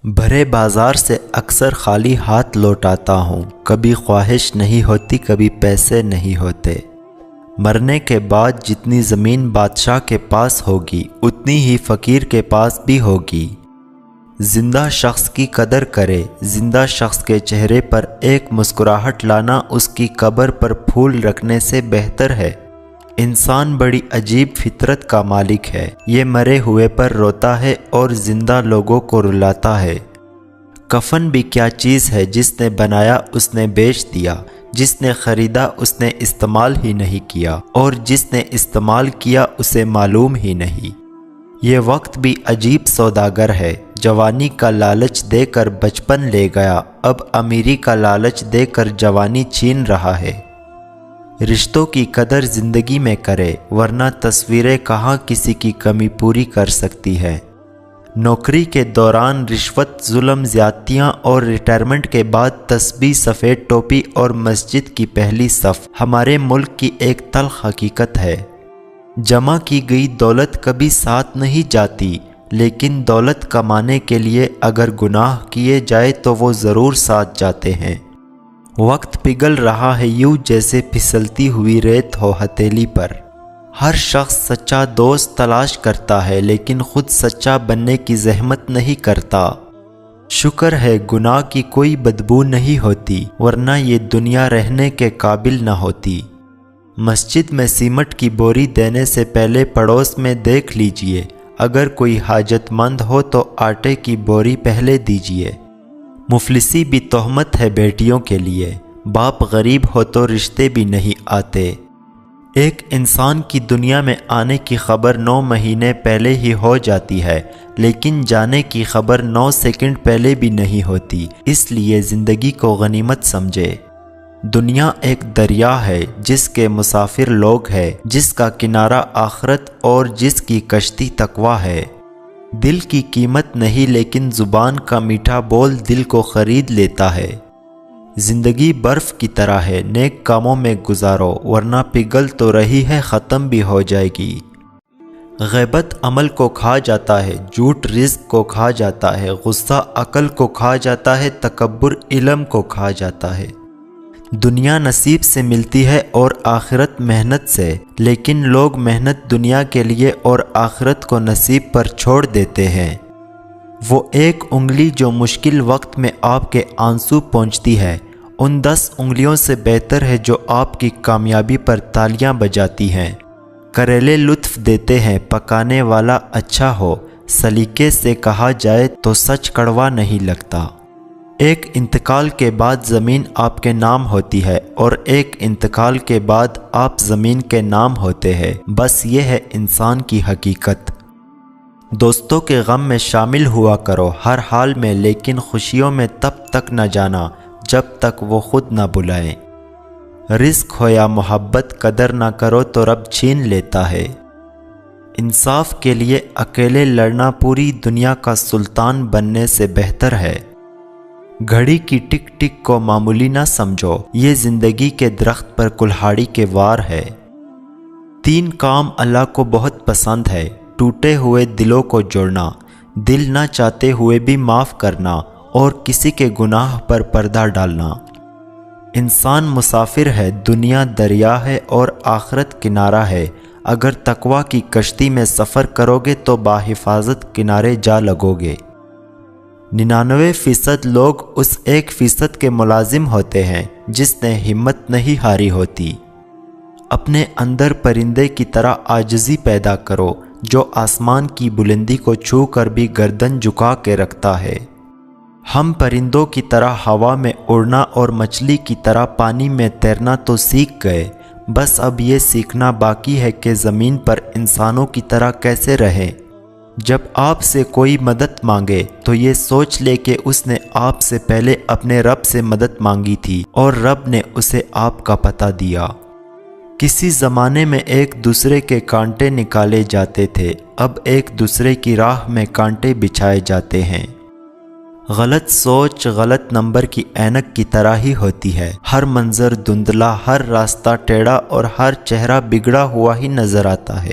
بھرے بازار سے اکثر خالی ہاتھ لوٹ آتا ہوں، کبھی خواہش نہیں ہوتی، کبھی پیسے نہیں ہوتے۔ مرنے کے بعد جتنی زمین بادشاہ کے پاس ہوگی اتنی ہی فقیر کے پاس بھی ہوگی۔ زندہ شخص کی قدر کرے، زندہ شخص کے چہرے پر ایک مسکراہٹ لانا اس کی قبر پر پھول رکھنے سے بہتر ہے۔ انسان بڑی عجیب فطرت کا مالک ہے، یہ مرے ہوئے پر روتا ہے اور زندہ لوگوں کو رلاتا ہے۔ کفن بھی کیا چیز ہے، جس نے بنایا اس نے بیچ دیا، جس نے خریدا اس نے استعمال ہی نہیں کیا، اور جس نے استعمال کیا اسے معلوم ہی نہیں۔ یہ وقت بھی عجیب سوداگر ہے، جوانی کا لالچ دے کر بچپن لے گیا، اب امیری کا لالچ دے کر جوانی چھین رہا ہے۔ رشتوں کی قدر زندگی میں کرے، ورنہ تصویریں کہاں کسی کی کمی پوری کر سکتی ہے۔ نوکری کے دوران رشوت، ظلم، زیادتیاں اور ریٹائرمنٹ کے بعد تسبیح، سفید ٹوپی اور مسجد کی پہلی صف ہمارے ملک کی ایک تلخ حقیقت ہے۔ جمع کی گئی دولت کبھی ساتھ نہیں جاتی، لیکن دولت کمانے کے لیے اگر گناہ کیے جائے تو وہ ضرور ساتھ جاتے ہیں۔ وقت پگھل رہا ہے یوں جیسے پھسلتی ہوئی ریت ہو ہتھیلی پر۔ ہر شخص سچا دوست تلاش کرتا ہے، لیکن خود سچا بننے کی زحمت نہیں کرتا۔ شکر ہے گناہ کی کوئی بدبو نہیں ہوتی، ورنہ یہ دنیا رہنے کے قابل نہ ہوتی۔ مسجد میں سیمٹ کی بوری دینے سے پہلے پڑوس میں دیکھ لیجئے، اگر کوئی حاجت مند ہو تو آٹے کی بوری پہلے دیجئے۔ مفلسی بھی تہمت ہے بیٹیوں کے لیے، باپ غریب ہو تو رشتے بھی نہیں آتے۔ ایک انسان کی دنیا میں آنے کی خبر 9 مہینے پہلے ہی ہو جاتی ہے، لیکن جانے کی خبر 9 سیکنڈ پہلے بھی نہیں ہوتی، اس لیے زندگی کو غنیمت سمجھے۔ دنیا ایک دریا ہے جس کے مسافر لوگ ہیں، جس کا کنارہ آخرت اور جس کی کشتی تقویٰ ہے۔ دل کی قیمت نہیں، لیکن زبان کا میٹھا بول دل کو خرید لیتا ہے۔ زندگی برف کی طرح ہے، نیک کاموں میں گزارو، ورنہ پگھل تو رہی ہے، ختم بھی ہو جائے گی۔ غیبت عمل کو کھا جاتا ہے، جھوٹ رزق کو کھا جاتا ہے، غصہ عقل کو کھا جاتا ہے، تکبر علم کو کھا جاتا ہے۔ دنیا نصیب سے ملتی ہے اور آخرت محنت سے، لیکن لوگ محنت دنیا کے لیے اور آخرت کو نصیب پر چھوڑ دیتے ہیں۔ وہ ایک انگلی جو مشکل وقت میں آپ کے آنسو پہنچتی ہے، ان 10 انگلیوں سے بہتر ہے جو آپ کی کامیابی پر تالیاں بجاتی ہیں۔ کریلے لطف دیتے ہیں، پکانے والا اچھا ہو، سلیقے سے کہا جائے تو سچ کڑوا نہیں لگتا۔ ایک انتقال کے بعد زمین آپ کے نام ہوتی ہے، اور ایک انتقال کے بعد آپ زمین کے نام ہوتے ہیں، بس یہ ہے انسان کی حقیقت۔ دوستوں کے غم میں شامل ہوا کرو ہر حال میں، لیکن خوشیوں میں تب تک نہ جانا جب تک وہ خود نہ بلائیں۔ رزق ہو یا محبت، قدر نہ کرو تو رب چھین لیتا ہے۔ انصاف کے لیے اکیلے لڑنا پوری دنیا کا سلطان بننے سے بہتر ہے۔ گھڑی کی ٹک ٹک کو معمولی نہ سمجھو، یہ زندگی کے درخت پر کلہاڑی کے وار ہے۔ 3 کام اللہ کو بہت پسند ہے: ٹوٹے ہوئے دلوں کو جوڑنا، دل نہ چاہتے ہوئے بھی معاف کرنا، اور کسی کے گناہ پر پردہ ڈالنا۔ انسان مسافر ہے، دنیا دریا ہے اور آخرت کنارہ ہے۔ اگر تقویٰ کی کشتی میں سفر کرو گے تو باحفاظت کنارے جا لگو گے۔ 99% لوگ اس 1% کے ملازم ہوتے ہیں جس نے ہمت نہیں ہاری ہوتی۔ اپنے اندر پرندے کی طرح عاجزی پیدا کرو، جو آسمان کی بلندی کو چھو کر بھی گردن جھکا کے رکھتا ہے۔ ہم پرندوں کی طرح ہوا میں اڑنا اور مچھلی کی طرح پانی میں تیرنا تو سیکھ گئے، بس اب یہ سیکھنا باقی ہے کہ زمین پر انسانوں کی طرح کیسے رہیں۔ جب آپ سے کوئی مدد مانگے تو یہ سوچ لے کہ اس نے آپ سے پہلے اپنے رب سے مدد مانگی تھی، اور رب نے اسے آپ کا پتہ دیا۔ کسی زمانے میں ایک دوسرے کے کانٹے نکالے جاتے تھے، اب ایک دوسرے کی راہ میں کانٹے بچھائے جاتے ہیں۔ غلط سوچ غلط نمبر کی اینک کی طرح ہی ہوتی ہے، ہر منظر دھندلا، ہر راستہ ٹیڑھا اور ہر چہرہ بگڑا ہوا ہی نظر آتا ہے۔